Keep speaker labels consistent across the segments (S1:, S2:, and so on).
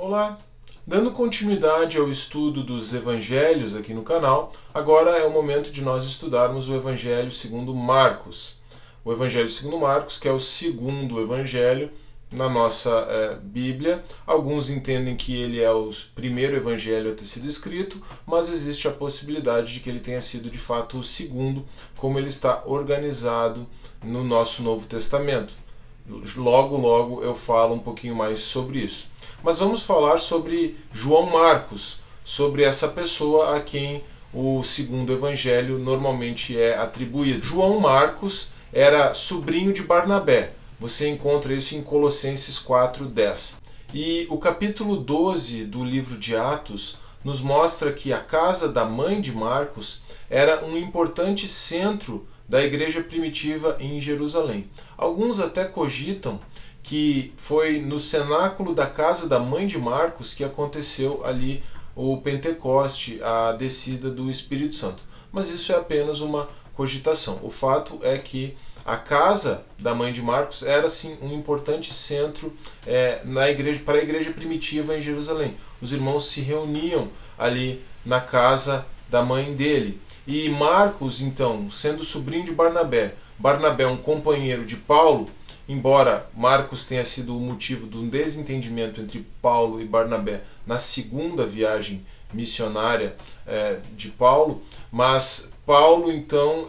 S1: Olá! Dando continuidade ao estudo dos evangelhos aqui no canal, agora é o momento de nós estudarmos o Evangelho segundo Marcos. O Evangelho segundo Marcos, que é o segundo evangelho na nossa Bíblia. Alguns entendem que ele é o primeiro evangelho a ter sido escrito, mas existe a possibilidade de que ele tenha sido de fato o segundo, como ele está organizado no nosso Novo Testamento. Logo eu falo um pouquinho mais sobre isso. Mas vamos falar sobre João Marcos, sobre essa pessoa a quem o segundo evangelho normalmente é atribuído. João Marcos era sobrinho de Barnabé. Você encontra isso em Colossenses 4:10. E o capítulo 12 do livro de Atos nos mostra que a casa da mãe de Marcos era um importante centro da igreja primitiva em Jerusalém. Alguns até cogitam que foi no cenáculo da casa da mãe de Marcos que aconteceu ali o Pentecoste, a descida do Espírito Santo. Mas isso é apenas uma cogitação. O fato é que a casa da mãe de Marcos era sim um importante centro para a igreja primitiva em Jerusalém. Os irmãos se reuniam ali na casa da mãe dele. E Marcos, então, sendo sobrinho de Barnabé, Barnabé um companheiro de Paulo, embora Marcos tenha sido o motivo de um desentendimento entre Paulo e Barnabé na segunda viagem missionária de Paulo, mas Paulo, então,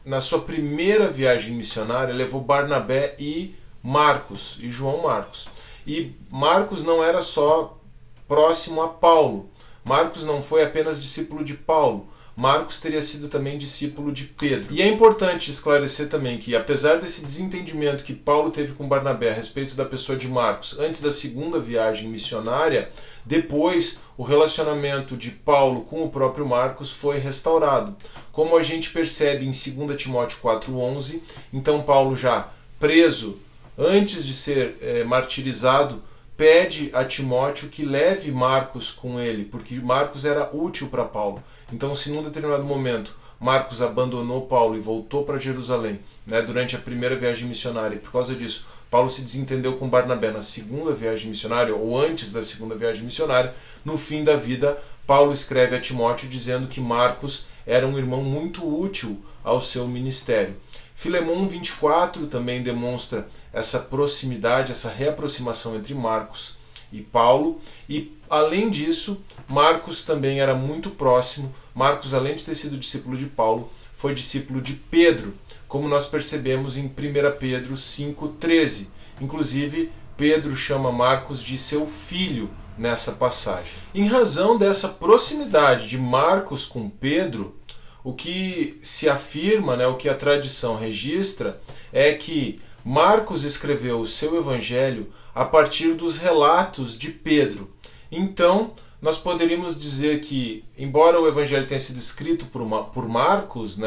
S1: na sua primeira viagem missionária, levou Barnabé e Marcos, e João Marcos. E Marcos não era só próximo a Paulo. Marcos não foi apenas discípulo de Paulo. Marcos teria sido também discípulo de Pedro. E é importante esclarecer também que, apesar desse desentendimento que Paulo teve com Barnabé a respeito da pessoa de Marcos antes da segunda viagem missionária, depois o relacionamento de Paulo com o próprio Marcos foi restaurado. Como a gente percebe em 2 Timóteo 4:11, então Paulo, já preso antes de ser martirizado, pede a Timóteo que leve Marcos com ele, porque Marcos era útil para Paulo. Então, se num determinado momento Marcos abandonou Paulo e voltou para Jerusalém, durante a primeira viagem missionária, e por causa disso Paulo se desentendeu com Barnabé na segunda viagem missionária, ou antes da segunda viagem missionária, no fim da vida, Paulo escreve a Timóteo dizendo que Marcos era um irmão muito útil ao seu ministério. Filemão 24 também demonstra essa proximidade, essa reaproximação entre Marcos e Paulo. E, além disso, Marcos também era muito próximo. Marcos, além de ter sido discípulo de Paulo, foi discípulo de Pedro, como nós percebemos em 1 Pedro 5:13. Inclusive, Pedro chama Marcos de seu filho nessa passagem. Em razão dessa proximidade de Marcos com Pedro, o que se afirma, o que a tradição registra, é que Marcos escreveu o seu evangelho a partir dos relatos de Pedro. Então, nós poderíamos dizer que, embora o evangelho tenha sido escrito por Marcos,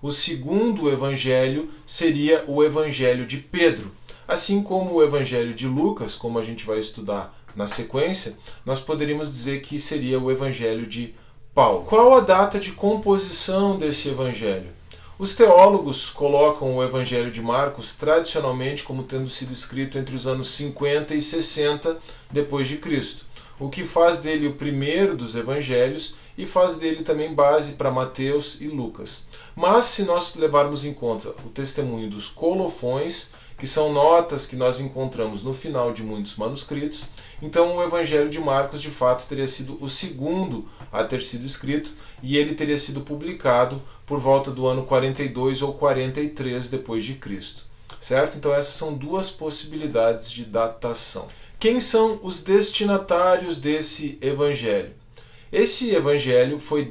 S1: o segundo evangelho seria o evangelho de Pedro. Assim como o evangelho de Lucas, como a gente vai estudar na sequência, nós poderíamos dizer que seria o evangelho de Paulo. Qual a data de composição desse evangelho? Os teólogos colocam o evangelho de Marcos tradicionalmente como tendo sido escrito entre os anos 50 e 60 depois de Cristo, o que faz dele o primeiro dos evangelhos e faz dele também base para Mateus e Lucas. Mas se nós levarmos em conta o testemunho dos colofões, que são notas que nós encontramos no final de muitos manuscritos, então o Evangelho de Marcos de fato teria sido o segundo a ter sido escrito, e ele teria sido publicado por volta do ano 42 ou 43 depois de Cristo. Certo? Então essas são duas possibilidades de datação. Quem são os destinatários desse Evangelho? Esse Evangelho foi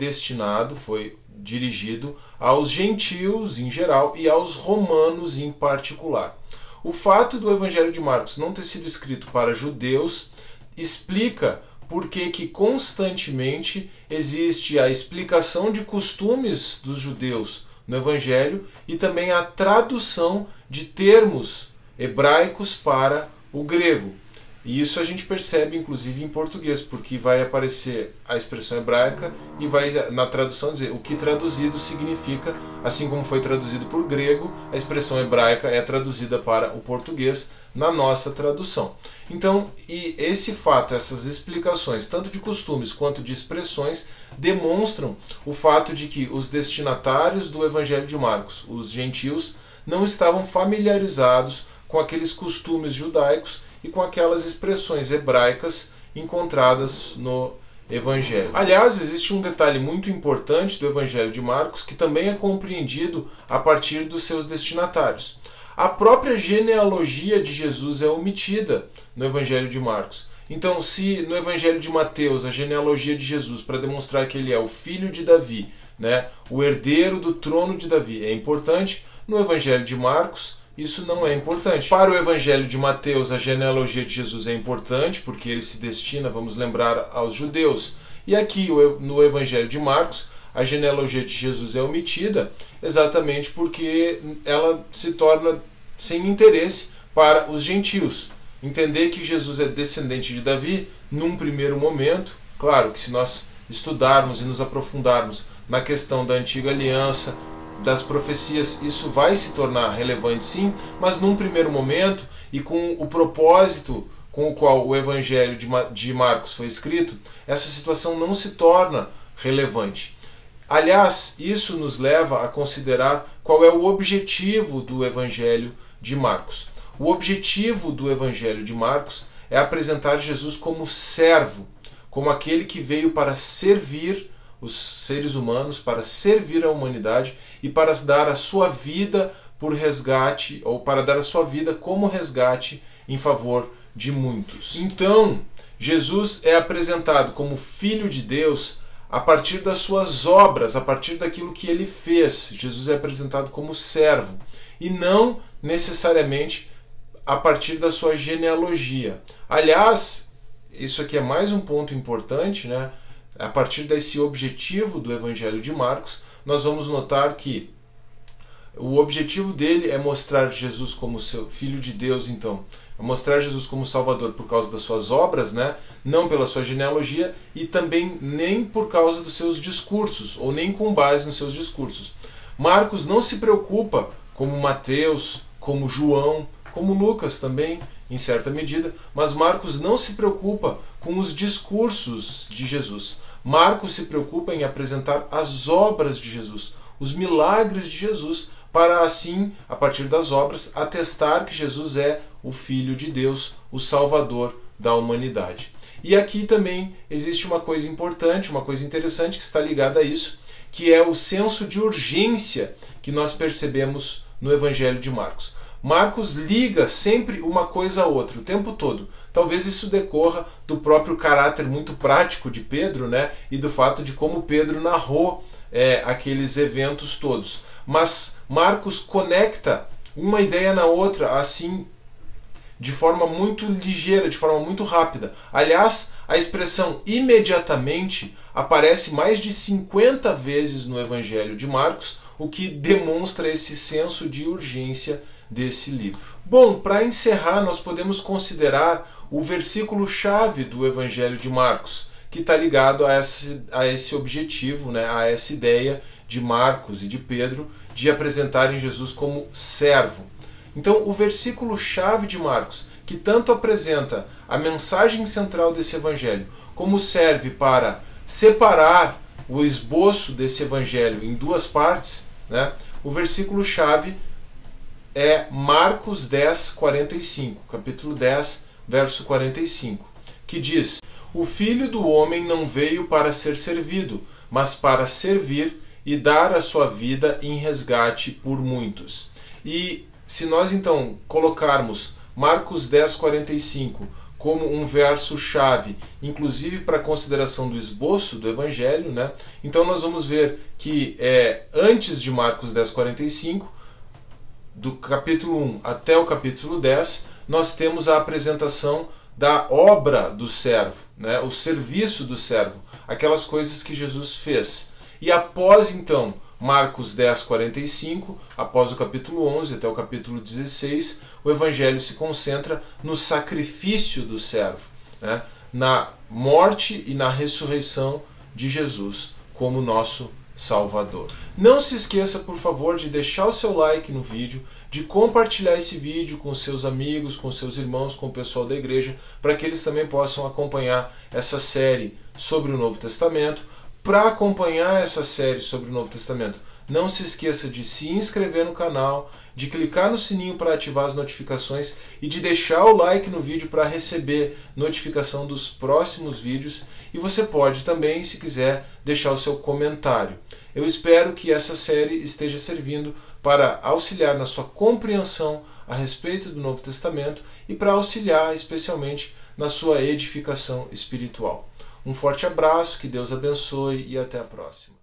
S1: dirigido aos gentios em geral e aos romanos em particular. O fato do Evangelho de Marcos não ter sido escrito para judeus explica por que constantemente existe a explicação de costumes dos judeus no Evangelho e também a tradução de termos hebraicos para o grego. E isso a gente percebe inclusive em português, porque vai aparecer a expressão hebraica e vai na tradução dizer o que traduzido significa, assim como foi traduzido por grego, a expressão hebraica é traduzida para o português na nossa tradução. Então, e esse fato, essas explicações, tanto de costumes quanto de expressões, demonstram o fato de que os destinatários do Evangelho de Marcos, os gentios, não estavam familiarizados com aqueles costumes judaicos e com aquelas expressões hebraicas encontradas no Evangelho. Aliás, existe um detalhe muito importante do Evangelho de Marcos que também é compreendido a partir dos seus destinatários. A própria genealogia de Jesus é omitida no Evangelho de Marcos. Então, se no Evangelho de Mateus a genealogia de Jesus, para demonstrar que ele é o filho de Davi, né, o herdeiro do trono de Davi, é importante, no Evangelho de Marcos isso não é importante. Para o Evangelho de Mateus, a genealogia de Jesus é importante, porque ele se destina, vamos lembrar, aos judeus. E aqui, no Evangelho de Marcos, a genealogia de Jesus é omitida, exatamente porque ela se torna sem interesse para os gentios. Entender que Jesus é descendente de Davi, num primeiro momento, claro que se nós estudarmos e nos aprofundarmos na questão da antiga aliança, das profecias, isso vai se tornar relevante sim, mas num primeiro momento e com o propósito com o qual o Evangelho de Marcos foi escrito, essa situação não se torna relevante. Aliás, isso nos leva a considerar qual é o objetivo do Evangelho de Marcos. O objetivo do Evangelho de Marcos é apresentar Jesus como servo, como aquele que veio para servir os seres humanos, para servir a humanidade e para dar a sua vida por resgate, ou para dar a sua vida como resgate em favor de muitos. Então, Jesus é apresentado como Filho de Deus a partir das suas obras, a partir daquilo que ele fez. Jesus é apresentado como servo e não necessariamente a partir da sua genealogia. Aliás, isso aqui é mais um ponto importante, né? A partir desse objetivo do Evangelho de Marcos, nós vamos notar que o objetivo dele é mostrar Jesus como seu Filho de Deus, então, é mostrar Jesus como Salvador por causa das suas obras, né? Não pela sua genealogia e também nem por causa dos seus discursos, ou nem com base nos seus discursos. Marcos não se preocupa, como Mateus, como João, como Lucas também, em certa medida, mas Marcos não se preocupa com os discursos de Jesus. Marcos se preocupa em apresentar as obras de Jesus, os milagres de Jesus, para assim, a partir das obras, atestar que Jesus é o Filho de Deus, o Salvador da humanidade. E aqui também existe uma coisa importante, uma coisa interessante que está ligada a isso, que é o senso de urgência que nós percebemos no Evangelho de Marcos. Marcos liga sempre uma coisa a outra, o tempo todo. Talvez isso decorra do próprio caráter muito prático de Pedro, né? E do fato de como Pedro narrou aqueles eventos todos. Mas Marcos conecta uma ideia na outra, assim, de forma muito ligeira, de forma muito rápida. Aliás, a expressão imediatamente aparece mais de 50 vezes no Evangelho de Marcos, o que demonstra esse senso de urgência desse livro. Bom, para encerrar, nós podemos considerar o versículo-chave do Evangelho de Marcos, que está ligado a esse objetivo, né, a essa ideia de Marcos e de Pedro de apresentarem Jesus como servo. Então, o versículo-chave de Marcos, que tanto apresenta a mensagem central desse Evangelho, como serve para separar o esboço desse Evangelho em duas partes, né, o versículo-chave é Marcos 10, 45, capítulo 10, verso 45, que diz: "O Filho do Homem não veio para ser servido, mas para servir e dar a sua vida em resgate por muitos." E se nós então colocarmos Marcos 10, 45 como um verso-chave, inclusive para a consideração do esboço do Evangelho, né? Então nós vamos ver que antes de Marcos 10, 45, do capítulo 1 até o capítulo 10, nós temos a apresentação da obra do servo, né? O serviço do servo, aquelas coisas que Jesus fez. E após então Marcos 10:45, após o capítulo 11 até o capítulo 16, o Evangelho se concentra no sacrifício do servo, né? Na morte e na ressurreição de Jesus como nosso Salvador. Não se esqueça, por favor, de deixar o seu like no vídeo, de compartilhar esse vídeo com seus amigos, com seus irmãos, com o pessoal da igreja, para que eles também possam acompanhar essa série sobre o Novo Testamento. Para acompanhar essa série sobre o Novo Testamento, não se esqueça de se inscrever no canal, de clicar no sininho para ativar as notificações e de deixar o like no vídeo para receber notificação dos próximos vídeos. E você pode também, se quiser, deixar o seu comentário. Eu espero que essa série esteja servindo para auxiliar na sua compreensão a respeito do Novo Testamento e para auxiliar especialmente na sua edificação espiritual. Um forte abraço, que Deus abençoe e até a próxima.